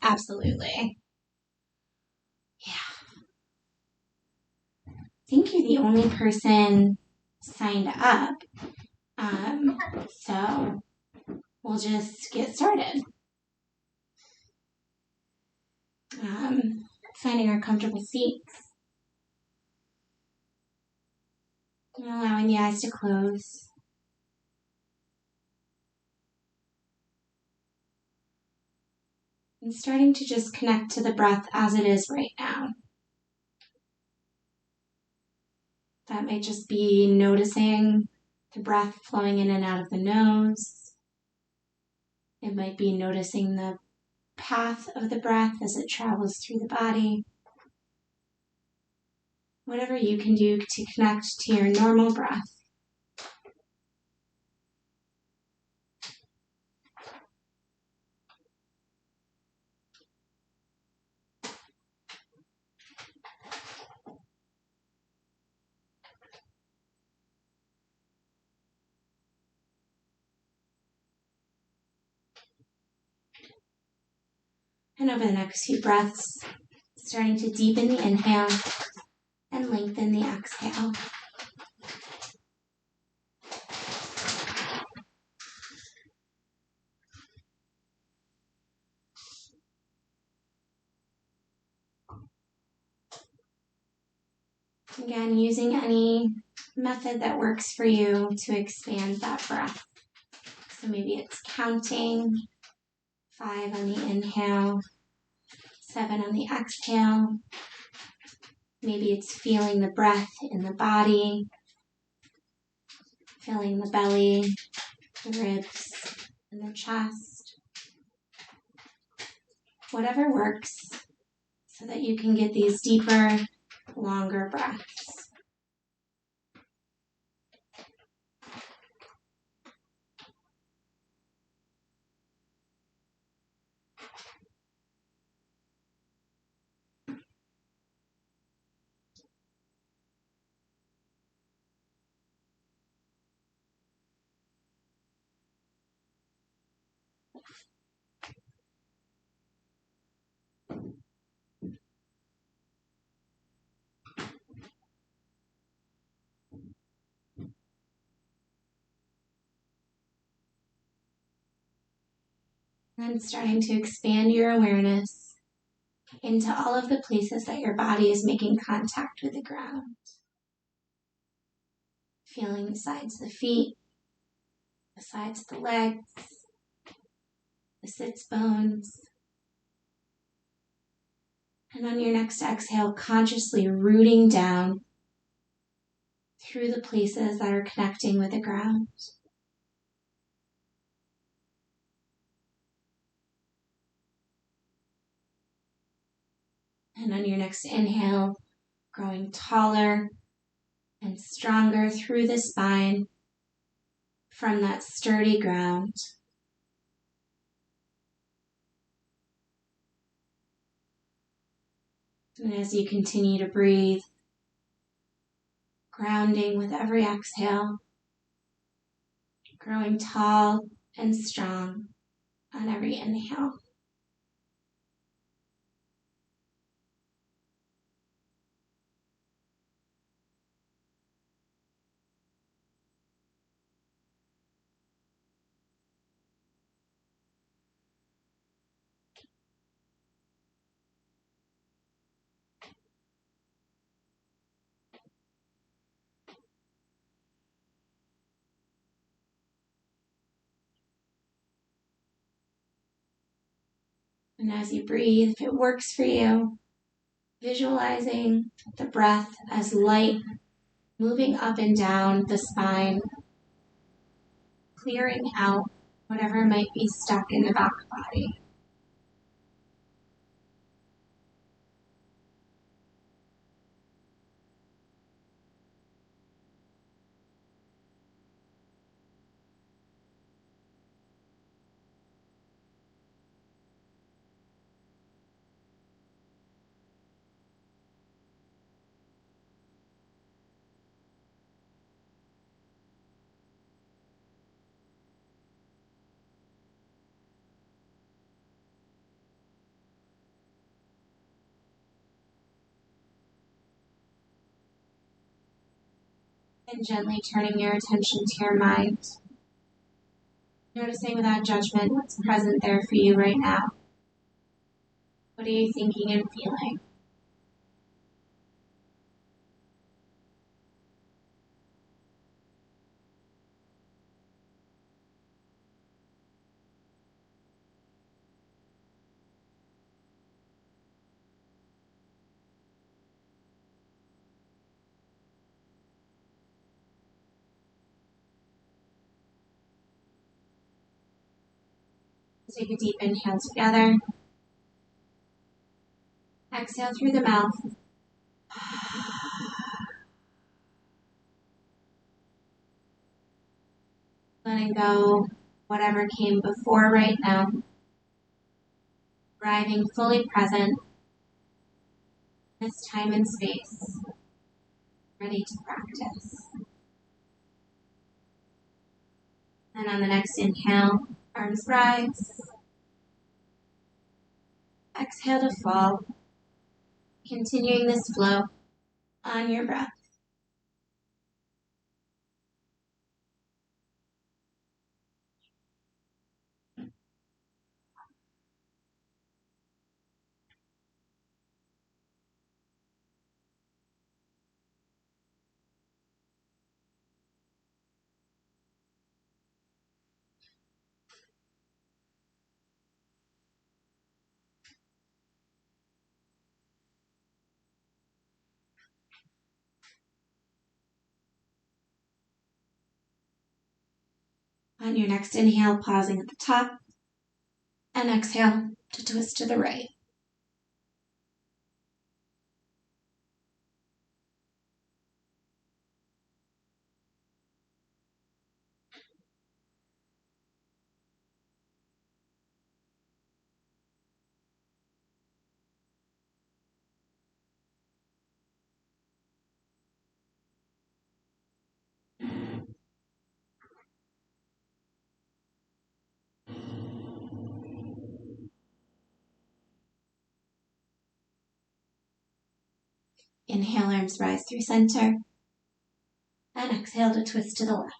Absolutely. Yeah. I think you're the only person signed up. So we'll just get started. Finding our comfortable seats. And allowing the eyes to close. And starting to just connect to the breath as it is right now. That might just be noticing the breath flowing in and out of the nose. It might be noticing the path of the breath as it travels through the body. Whatever you can do to connect to your normal breath. And over the next few breaths, starting to deepen the inhale and lengthen the exhale. Again, using any method that works for you to expand that breath. So maybe it's counting, 5 on the inhale, 7 on the exhale. Maybe it's feeling the breath in the body, feeling the belly, the ribs, and the chest. Whatever works so that you can get these deeper, longer breaths. And starting to expand your awareness into all of the places that your body is making contact with the ground. Feeling the sides of the feet, the sides of the legs, the sits bones. And on your next exhale, consciously rooting down through the places that are connecting with the ground. And on your next inhale, growing taller and stronger through the spine from that sturdy ground. And as you continue to breathe, grounding with every exhale, growing tall and strong on every inhale. And as you breathe, if it works for you, visualizing the breath as light moving up and down the spine, clearing out whatever might be stuck in the back body. And gently turning your attention to your mind, noticing without judgment what's present there for you right now. What are you thinking and feeling? Take a deep inhale together. Exhale through the mouth. Letting go whatever came before right now. Arriving fully present in this time and space. Ready to practice. And on the next inhale, arms rise. Exhale to fall. Continuing this flow on your breath. On your next inhale, pausing at the top, and exhale to twist to the right. Inhale, arms rise through center, and exhale to twist to the left.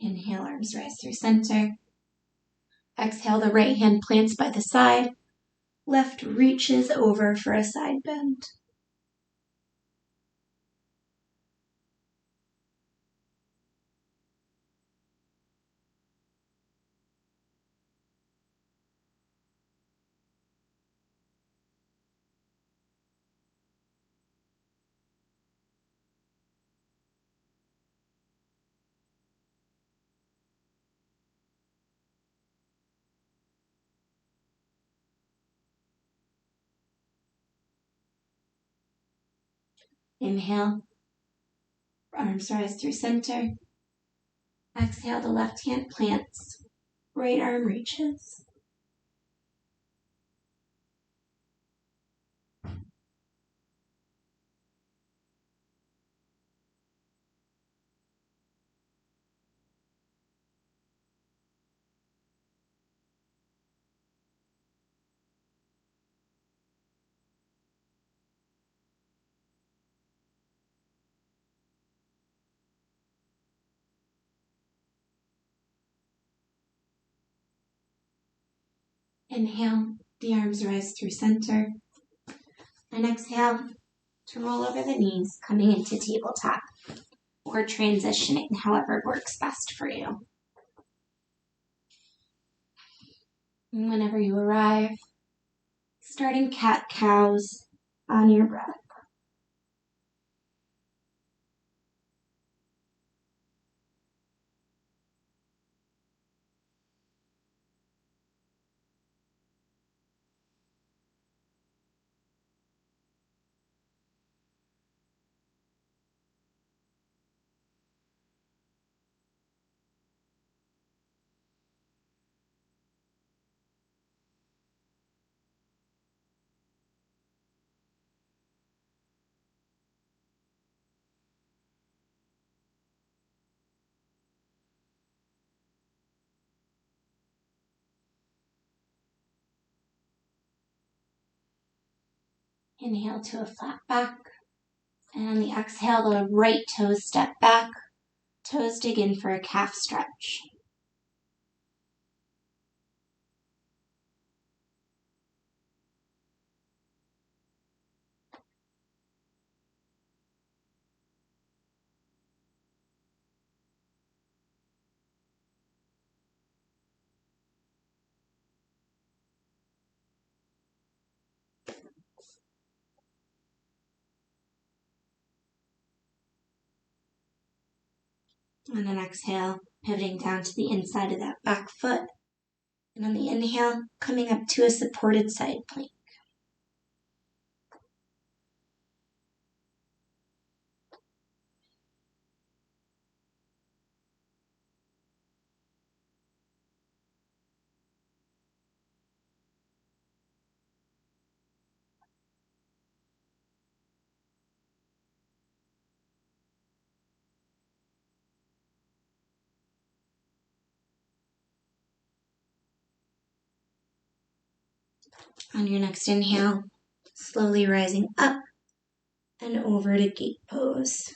Inhale, arms rise through center. Exhale, the right hand plants by the side. Left reaches over for a side bend. Inhale, arms rise through center. Exhale, the left hand plants. Right arm reaches. Inhale, the arms rise through center. And exhale to roll over the knees, coming into tabletop or transitioning, however works best for you. And whenever you arrive, starting cat-cows on your breath. Inhale to a flat back. And on the exhale, the right toes step back. Toes dig in for a calf stretch. On an exhale, pivoting down to the inside of that back foot. And on the inhale, coming up to a supported side plank. On your next inhale, slowly rising up and over to gate pose.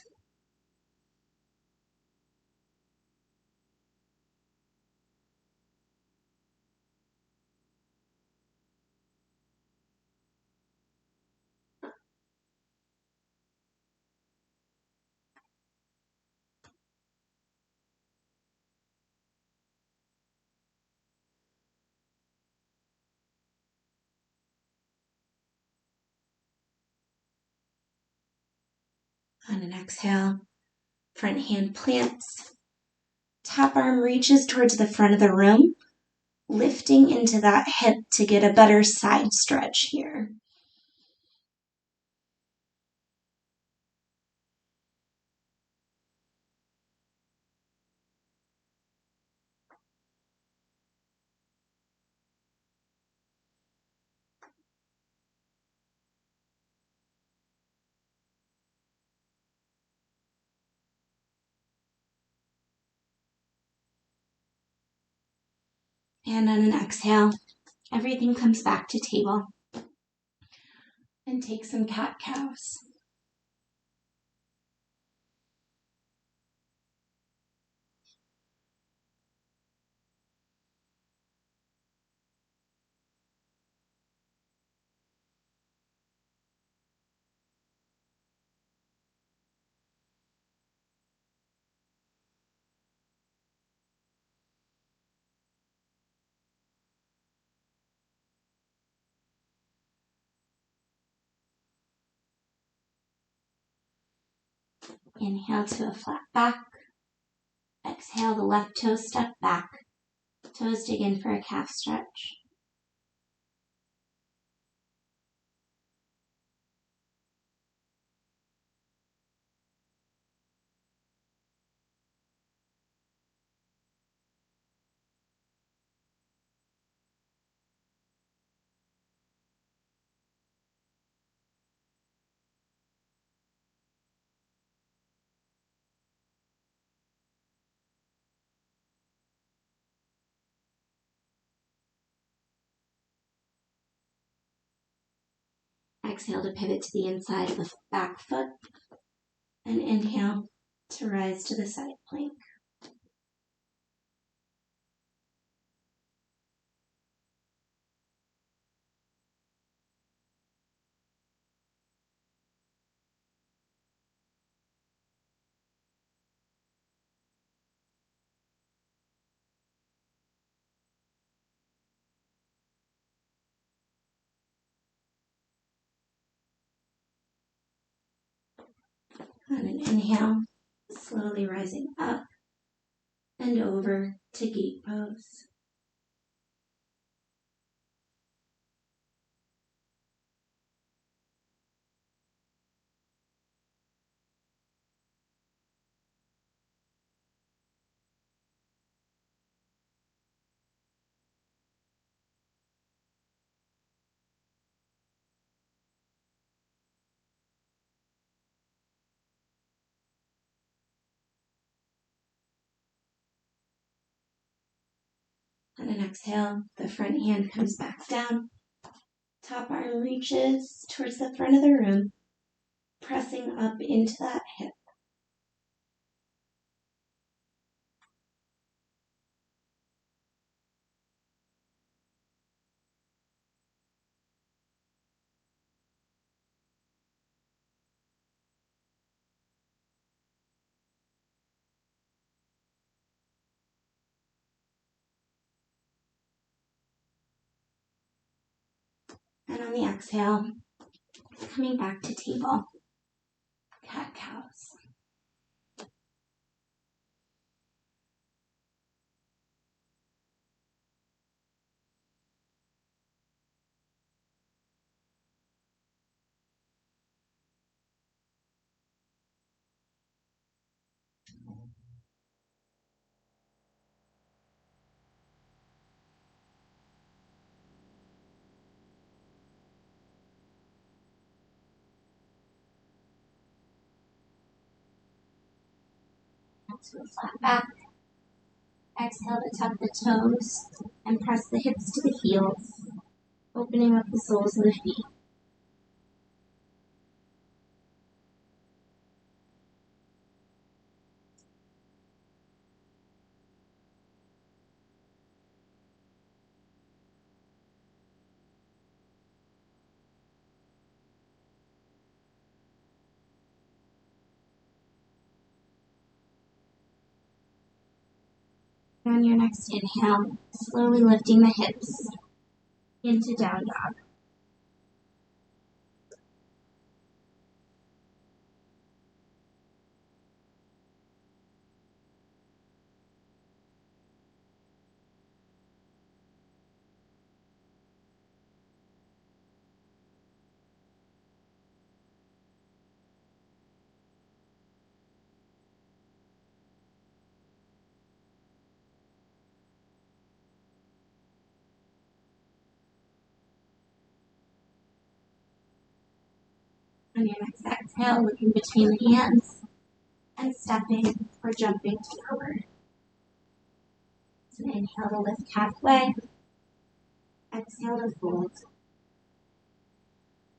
On an exhale, front hand plants. Top arm reaches towards the front of the room, lifting into that hip to get a better side stretch here. And on an exhale, everything comes back to table. And take some cat-cows. Inhale to a flat back. Exhale, the left toe step back. Toes dig in for a calf stretch. Exhale to pivot to the inside of the back foot. And inhale to rise to the side plank. On an inhale, slowly rising up and over to gate pose. On an exhale, the front hand comes back down. Top arm reaches towards the front of the room, pressing up into that hip. And on the exhale, coming back to table, cat-cows. To a flat back. Exhale to tuck the toes and press the hips to the heels, opening up the soles of the feet. On your next inhale, slowly lifting the hips into down dog. On your next exhale, looking between the hands and stepping or jumping forward. So inhale to lift halfway. Exhale to fold.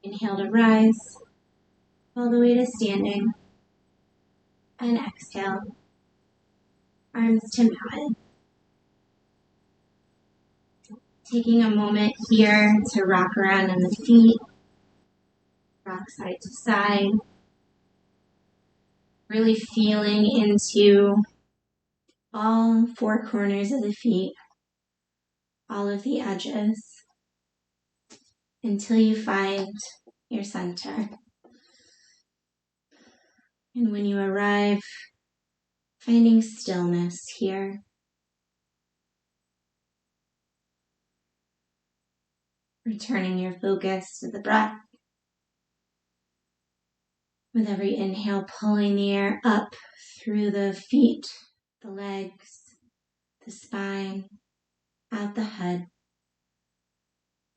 Inhale to rise all the way to standing. And exhale, arms to mountain. Taking a moment here to rock around on the feet, rock side to side. Really feeling into all four corners of the feet, all of the edges, until you find your center. And when you arrive, finding stillness here. Returning your focus to the breath. With every inhale, pulling the air up through the feet, the legs, the spine, out the head.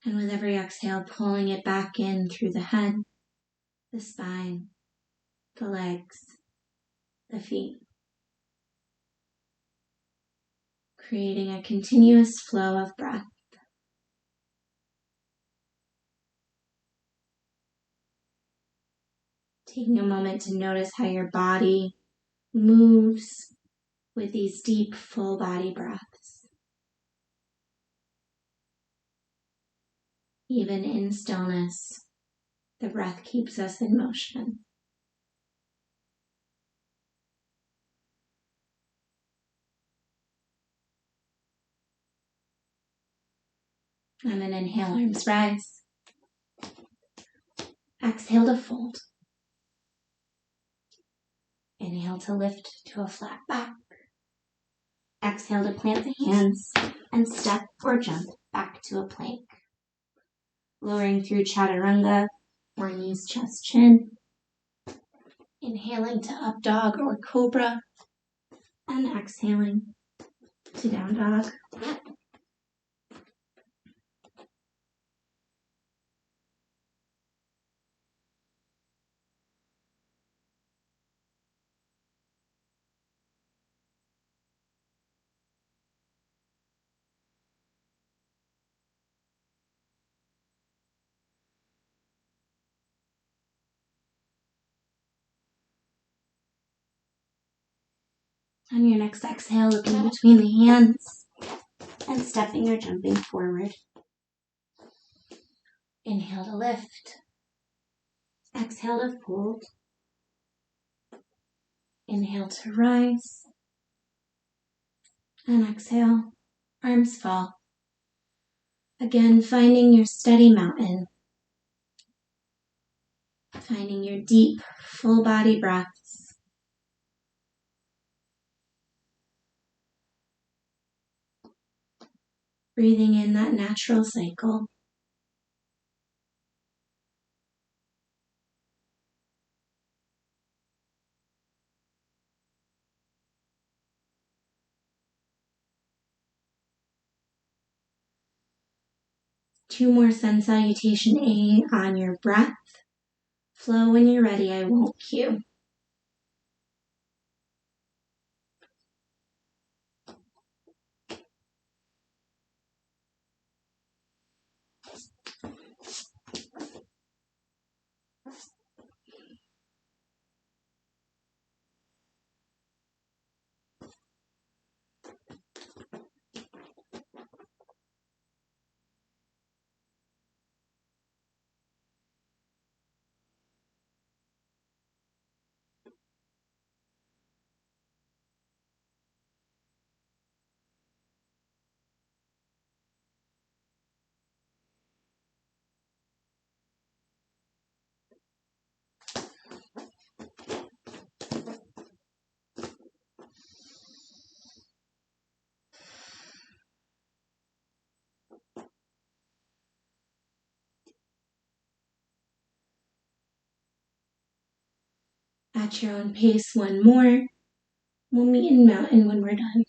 And with every exhale, pulling it back in through the head, the spine, the legs, the feet. Creating a continuous flow of breath. Taking a moment to notice how your body moves with these deep, full body breaths. Even in stillness, the breath keeps us in motion. And then inhale, arms rise. Exhale to fold. Inhale to lift to a flat back. Exhale to plant the hands and step or jump back to a plank. Lowering through chaturanga or knees, chest, chin. Inhaling to up dog or cobra. And exhaling to down dog. On your next exhale, looking between the hands and stepping or jumping forward. Inhale to lift. Exhale to fold. Inhale to rise. And exhale, arms fall. Again, finding your steady mountain. Finding your deep, full body breaths. Breathing in that natural cycle. Two more sun salutation A on your breath. Flow when you're ready, I won't cue. At your own pace, one more. We'll meet in mountain when we're done.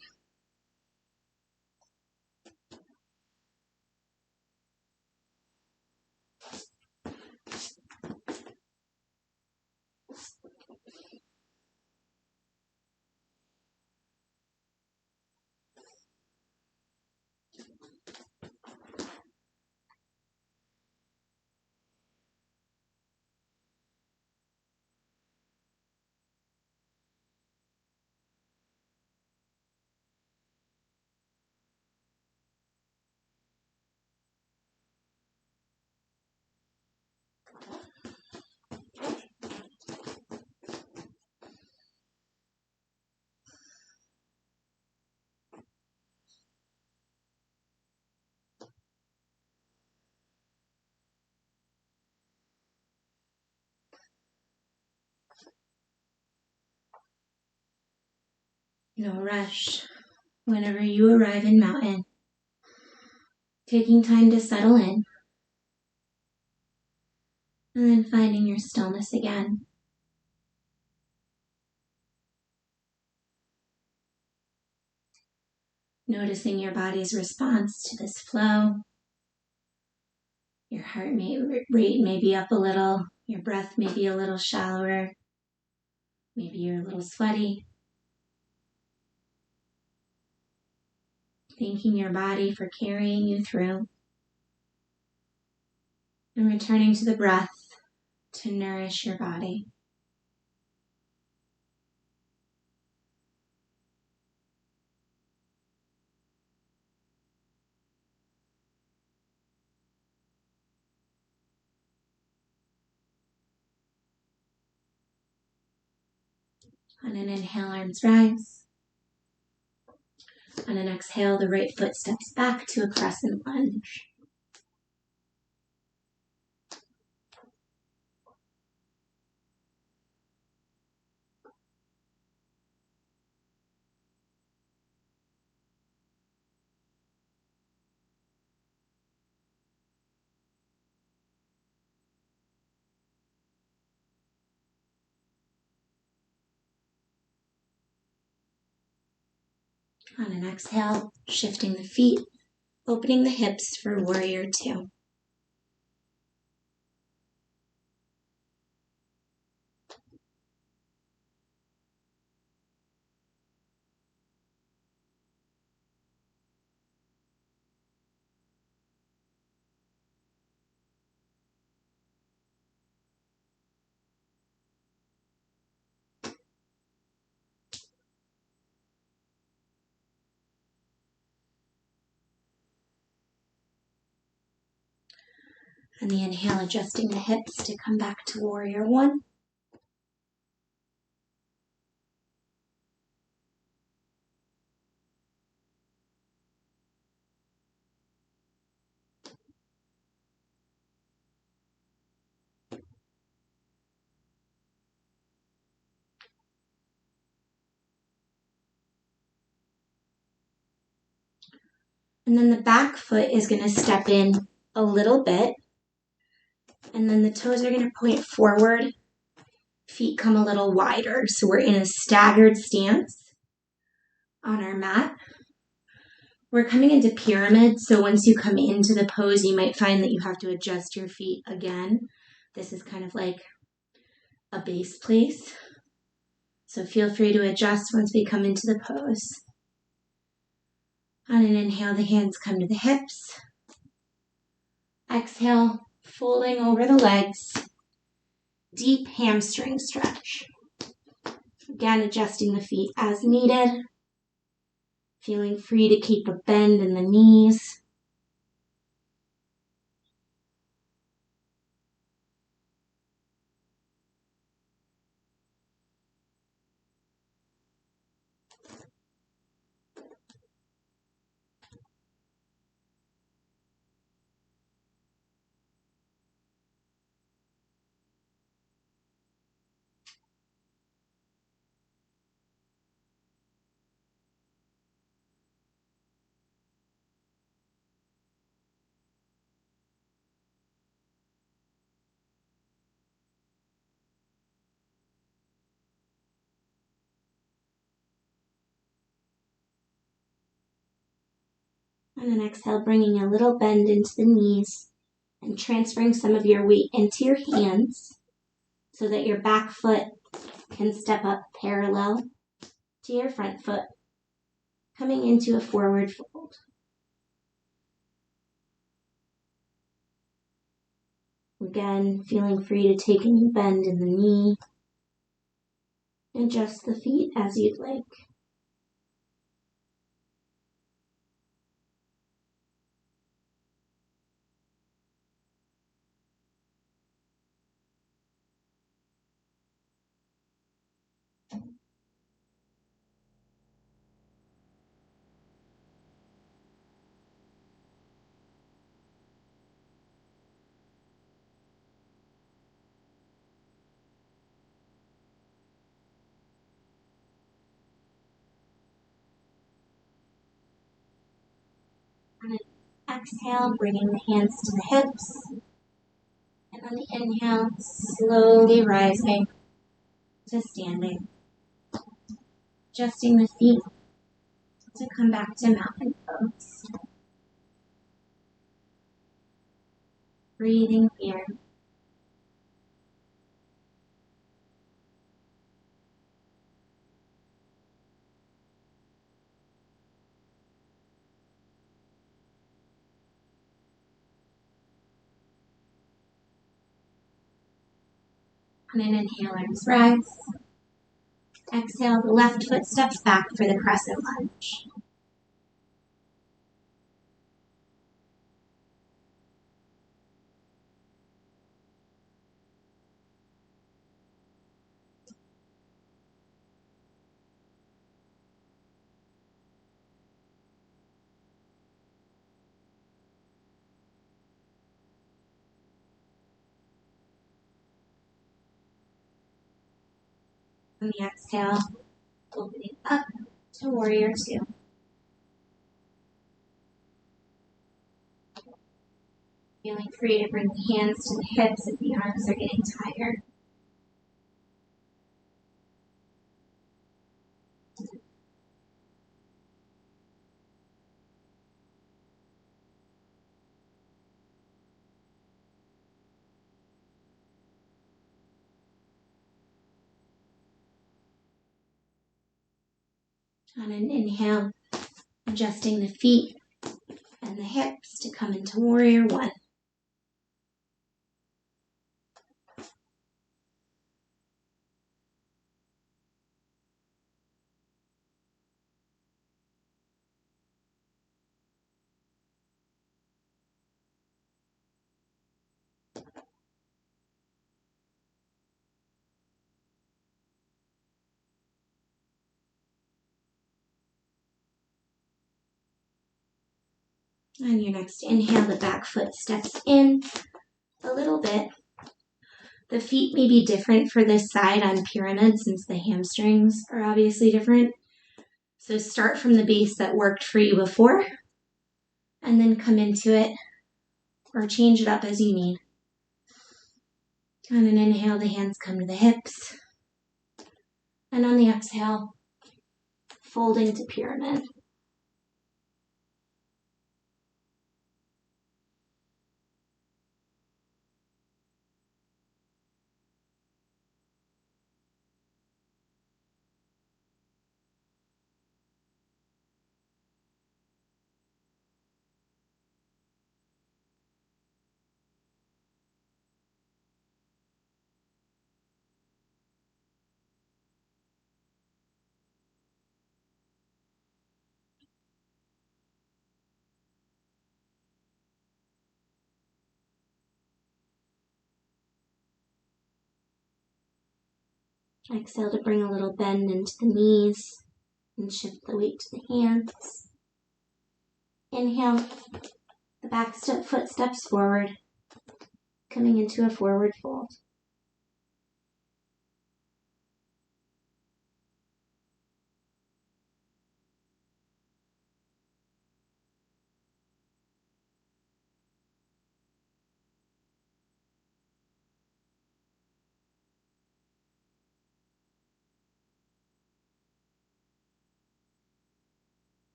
No rush. Whenever you arrive in mountain, taking time to settle in, and then finding your stillness again. Noticing your body's response to this flow. Your heart rate may be up a little, your breath may be a little shallower, maybe you're a little sweaty. Thanking your body for carrying you through. And returning to the breath to nourish your body. On an inhale, arms rise. On an exhale, the right foot steps back to a crescent lunge. On an exhale, shifting the feet, opening the hips for warrior two. On the inhale, adjusting the hips to come back to warrior one. And then the back foot is going to step in a little bit. And then the toes are going to point forward. Feet come a little wider. So we're in a staggered stance on our mat. We're coming into pyramid. So once you come into the pose, you might find that you have to adjust your feet again. This is kind of like a base place. So feel free to adjust once we come into the pose. On an inhale, the hands come to the hips. Exhale, folding over the legs. Deep hamstring stretch. Again, adjusting the feet as needed. Feeling free to keep a bend in the knees. And then exhale, bringing a little bend into the knees and transferring some of your weight into your hands so that your back foot can step up parallel to your front foot, coming into a forward fold. Again, feeling free to take any bend in the knee. Adjust the feet as you'd like. On an exhale, bringing the hands to the hips. And on the inhale, slowly rising to standing. Adjusting the feet to come back to mountain pose. Breathing here. On an inhale, arms rise. Exhale, the left foot steps back for the crescent lunge. On the exhale, opening up to warrior two. Feeling free to bring the hands to the hips if the arms are getting tired. On an inhale, adjusting the feet and the hips to come into warrior one. On your next inhale, the back foot steps in a little bit. The feet may be different for this side on pyramid since the hamstrings are obviously different. So start from the base that worked for you before and then come into it or change it up as you need. On an inhale, the hands come to the hips. And on the exhale, fold into pyramid. Exhale to bring a little bend into the knees and shift the weight to the hands. Inhale, the back foot steps forward, coming into a forward fold.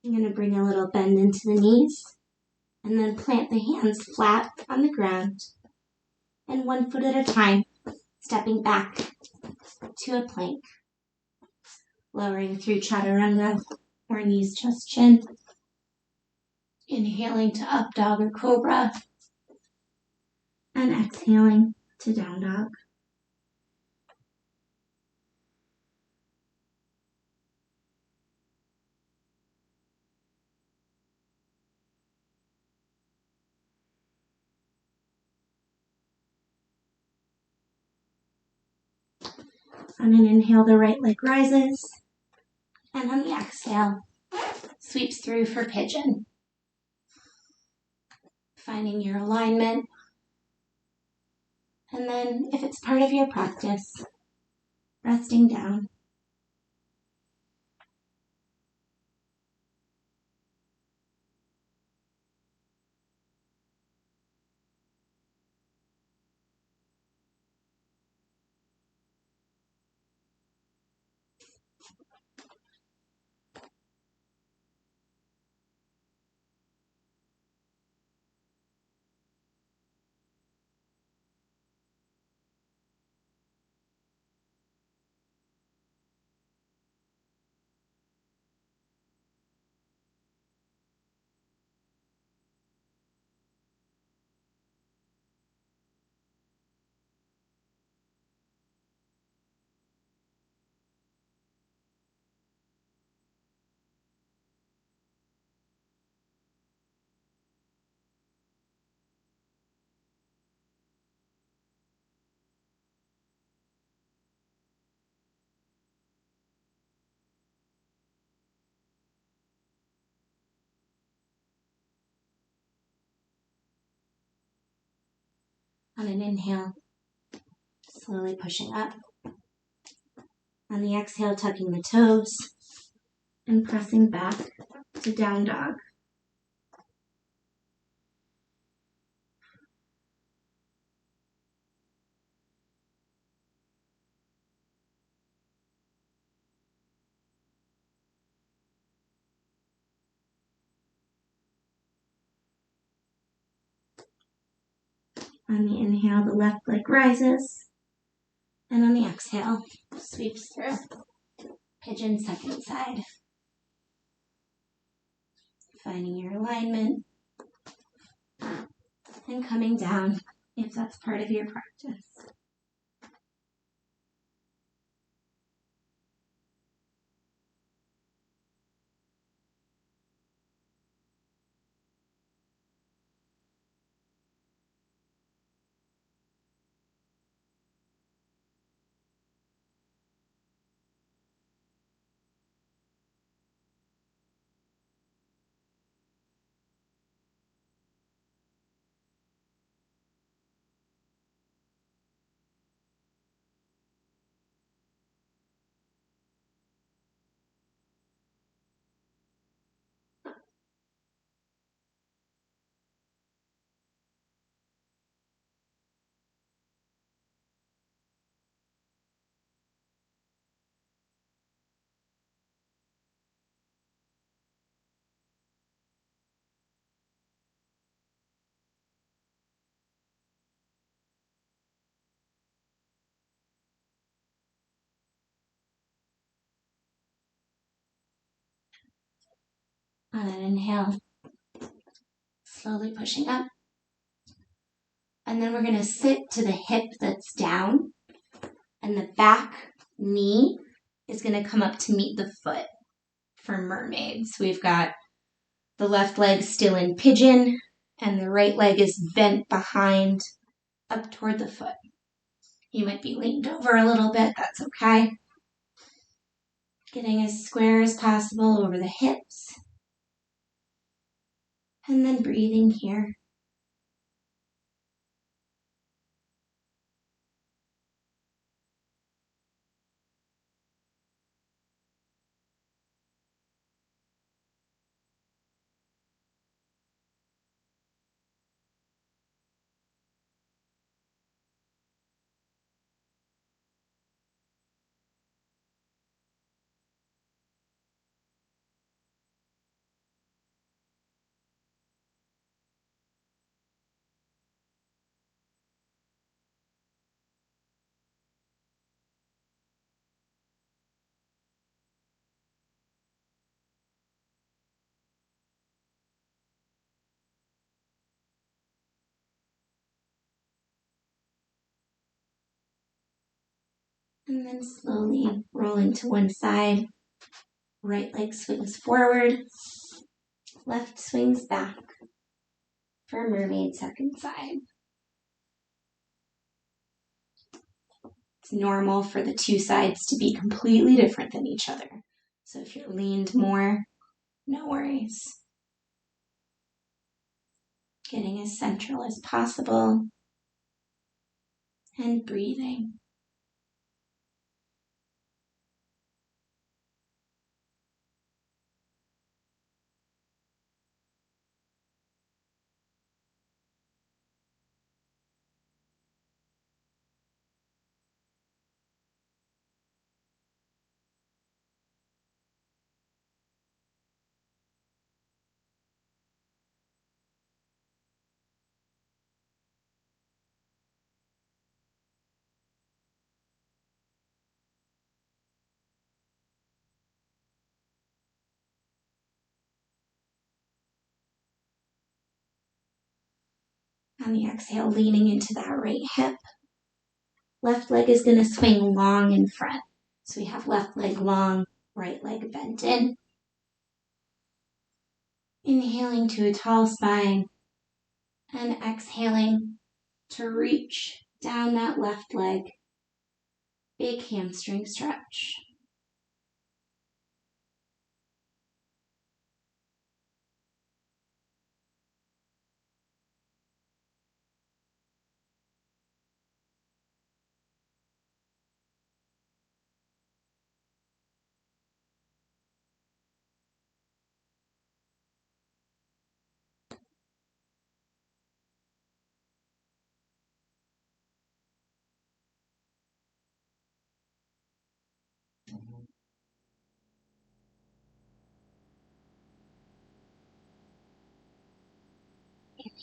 I'm going to bring a little bend into the knees and then plant the hands flat on the ground and 1 foot at a time, stepping back to a plank, lowering through chaturanga or knees, chest, chin. Inhaling to up dog or cobra and exhaling to down dog. On an inhale, the right leg rises, and on the exhale, sweeps through for pigeon. Finding your alignment, and then if it's part of your practice, resting down. On an inhale, slowly pushing up. On the exhale, tucking the toes and pressing back to down dog. On the inhale, the left leg rises, and on the exhale, sweeps through. Pigeon second side. Finding your alignment and coming down if that's part of your practice. On an inhale, slowly pushing up. And then we're going to sit to the hip that's down, and the back knee is going to come up to meet the foot for mermaids. We've got the left leg still in pigeon, and the right leg is bent behind up toward the foot. You might be leaned over a little bit, that's okay. Getting as square as possible over the hips. And then breathing here. And then slowly rolling to one side. Right leg swings forward. Left swings back for mermaid second side. It's normal for the two sides to be completely different than each other. So if you're leaned more, no worries. Getting as central as possible and breathing. On the exhale, leaning into that right hip. Left leg is going to swing long in front. So we have left leg long, right leg bent in. Inhaling to a tall spine and exhaling to reach down that left leg. Big hamstring stretch.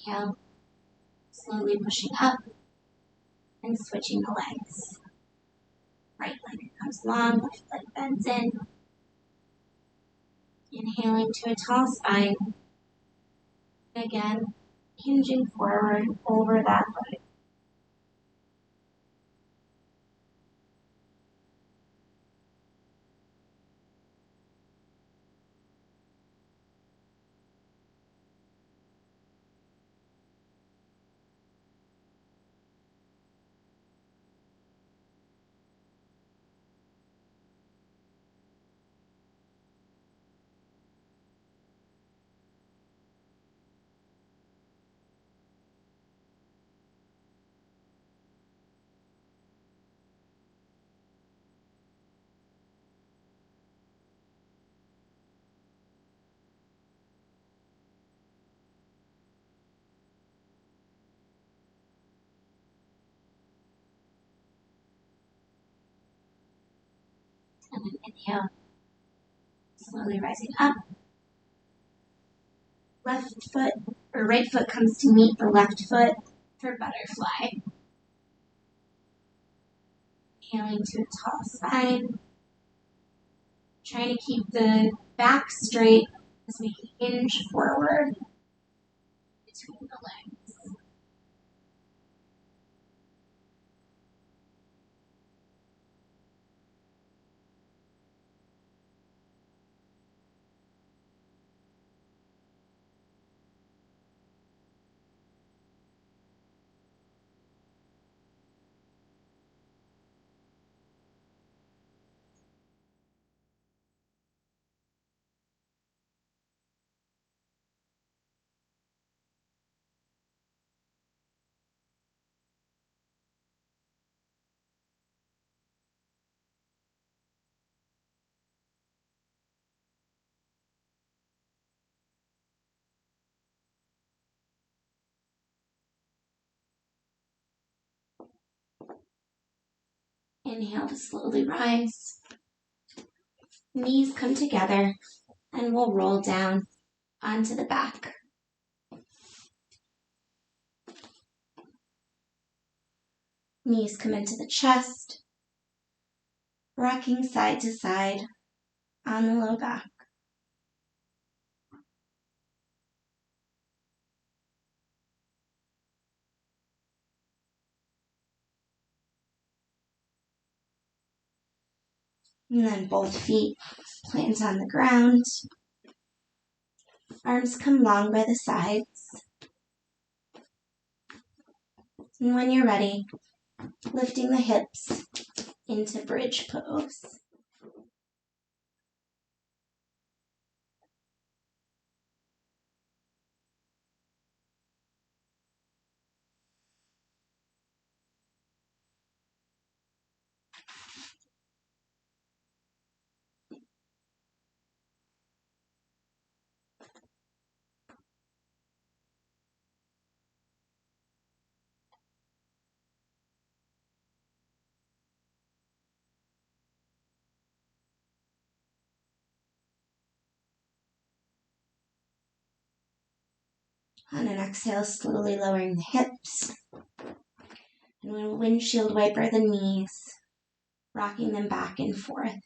Inhale, slowly pushing up and switching the legs. Right leg comes long, left leg bends in. Inhaling to a tall spine. Again, hinging forward over that leg. And then inhale, slowly rising up. Left foot or right foot comes to meet the left foot for butterfly. Inhaling to a tall spine. Trying to keep the back straight, as we hinge forward between the legs. Inhale to slowly rise. Knees come together and we'll roll down onto the back. Knees come into the chest, rocking side to side on the low back. And then both feet plant on the ground. Arms come long by the sides. And when you're ready, lifting the hips into bridge pose. On an exhale, slowly lowering the hips. And we'll windshield wiper the knees, rocking them back and forth.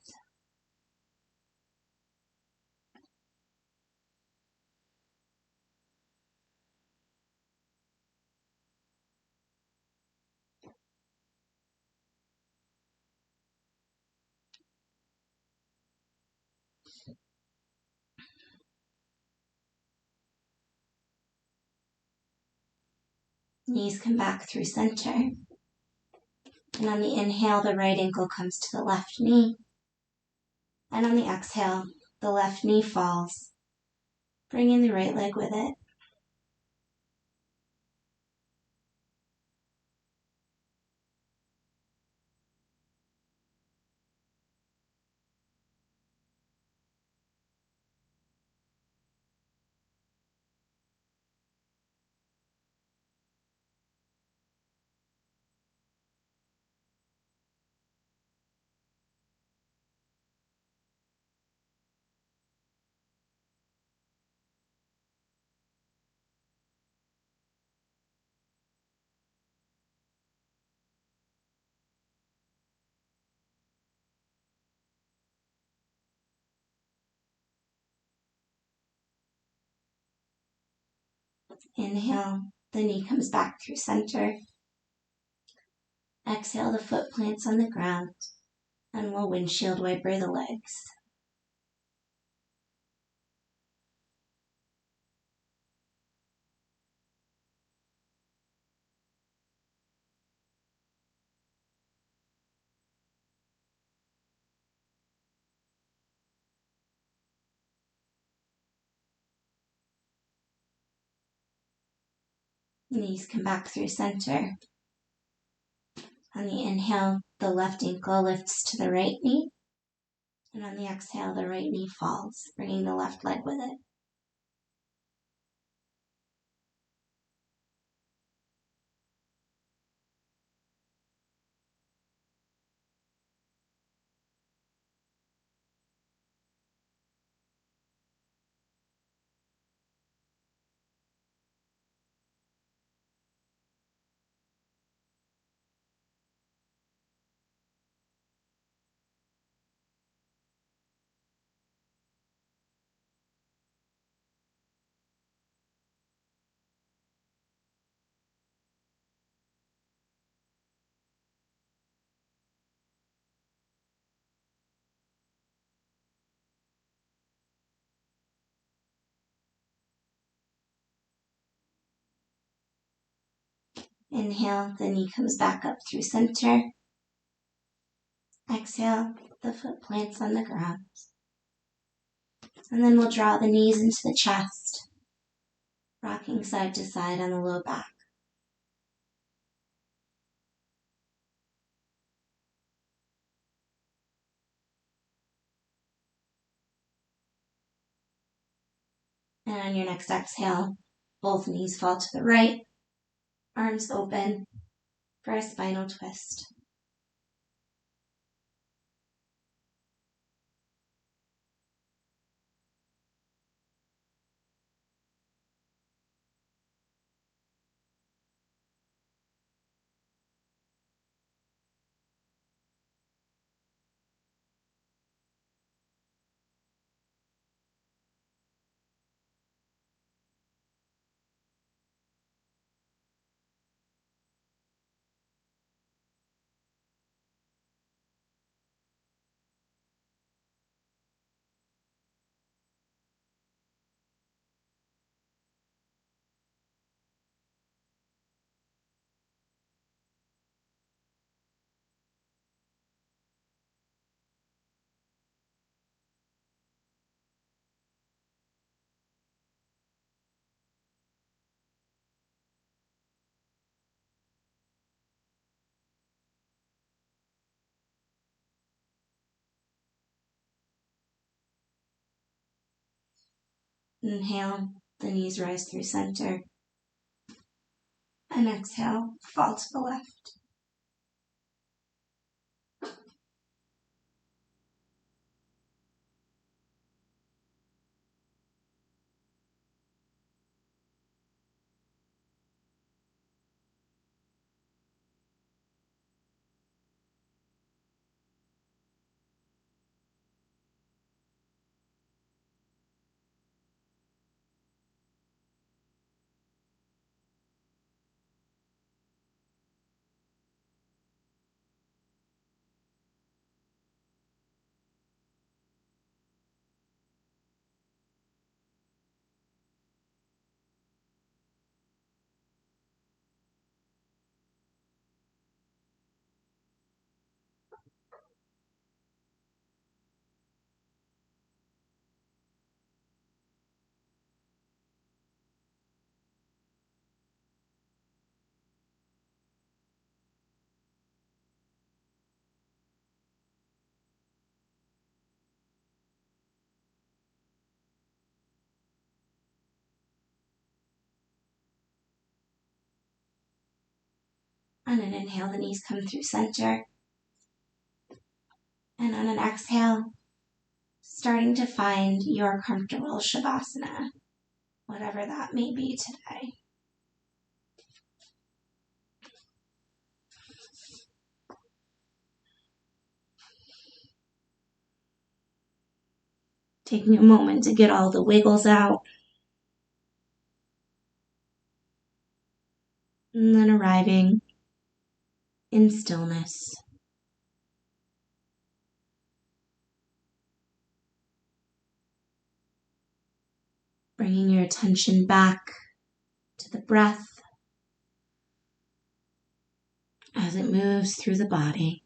Knees come back through center. And on the inhale, the right ankle comes to the left knee. And on the exhale, the left knee falls, bringing the right leg with it. Inhale, the knee comes back through center. Exhale, the foot plants on the ground, and we'll windshield wiper the legs. Knees come back through center. On the inhale, the left ankle lifts to the right knee. And on the exhale, the right knee falls, bringing the left leg with it. Inhale, the knee comes back up through center. Exhale, the foot plants on the ground. And then we'll draw the knees into the chest, rocking side to side on the low back. And on your next exhale, both knees fall to the right, arms open for a spinal twist. Inhale, the knees rise through center. And exhale, fall to the left. On an inhale, the knees come through center. And on an exhale, starting to find your comfortable Shavasana, whatever that may be today. Taking a moment to get all the wiggles out. And then arriving in stillness. Bringing your attention back to the breath as it moves through the body.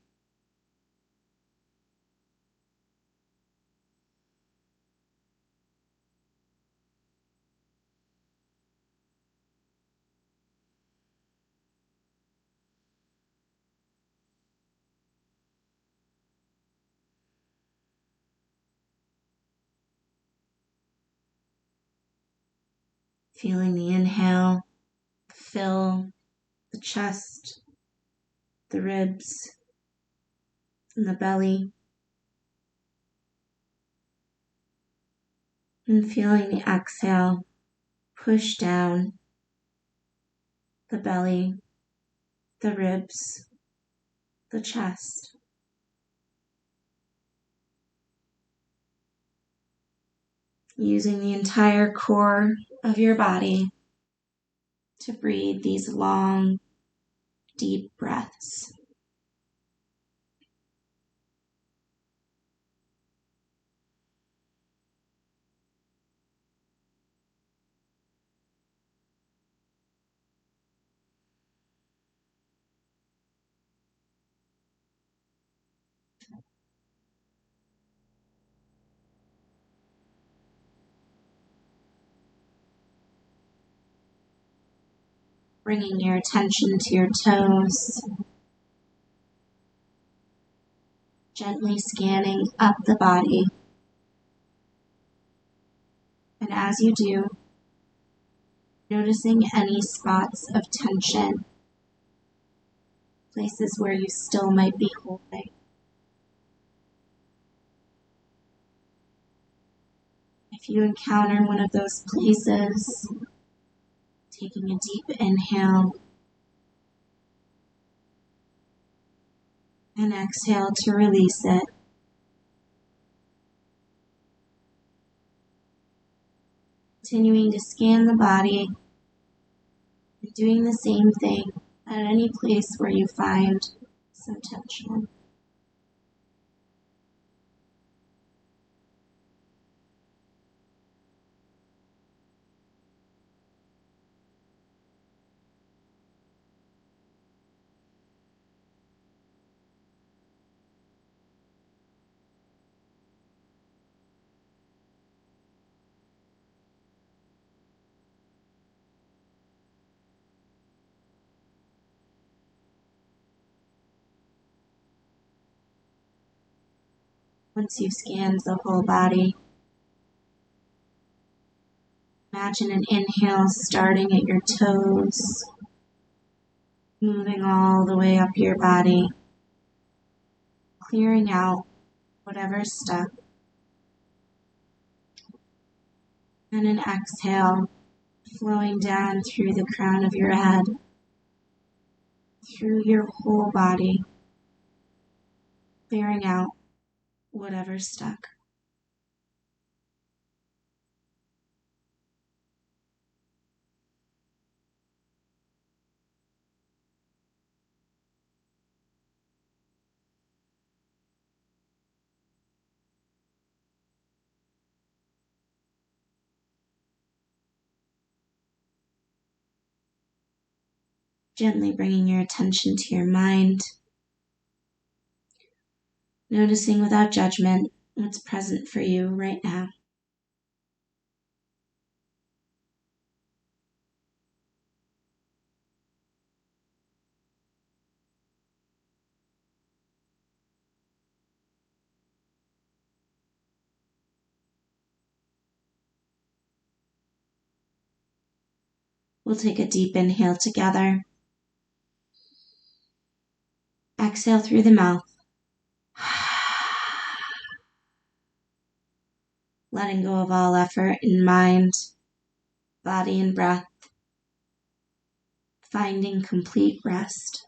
Feeling the inhale fill the chest, the ribs, and the belly. And feeling the exhale push down the belly, the ribs, the chest. Using the entire core of your body to breathe these long, deep breaths. Bringing your attention to your toes. Gently scanning up the body. And as you do, noticing any spots of tension, places where you still might be holding. If you encounter one of those places, taking a deep inhale and exhale to release it. Continuing to scan the body and doing the same thing at any place where you find some tension. Once you've scanned the whole body, imagine an inhale starting at your toes, moving all the way up your body, clearing out whatever's stuck. And an exhale, flowing down through the crown of your head, through your whole body, clearing out whatever's stuck. Gently bringing your attention to your mind, noticing without judgment what's present for you right now. We'll take a deep inhale together. Exhale through the mouth. Letting go of all effort in mind, body, and breath. Finding complete rest.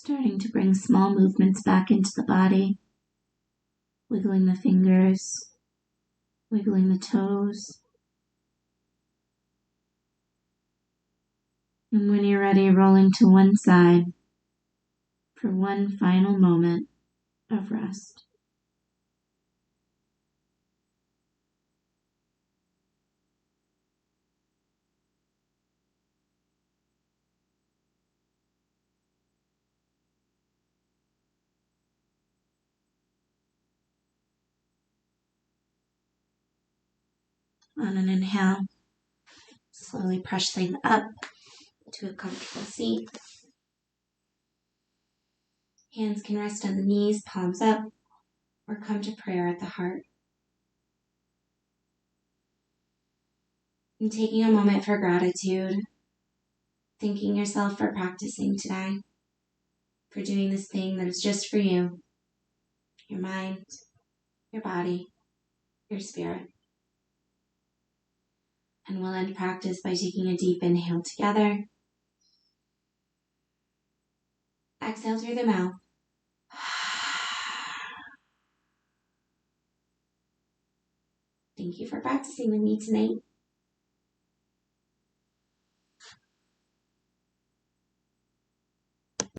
Starting to bring small movements back into the body, wiggling the fingers, wiggling the toes. And when you're ready, rolling to one side for one final moment of rest. On an inhale, slowly pressing up to a comfortable seat. Hands can rest on the knees, palms up, or come to prayer at the heart. And taking a moment for gratitude, thanking yourself for practicing today, for doing this thing that is just for you, your mind, your body, your spirit. And we'll end practice by taking a deep inhale together. Exhale through the mouth. Thank you for practicing with me tonight.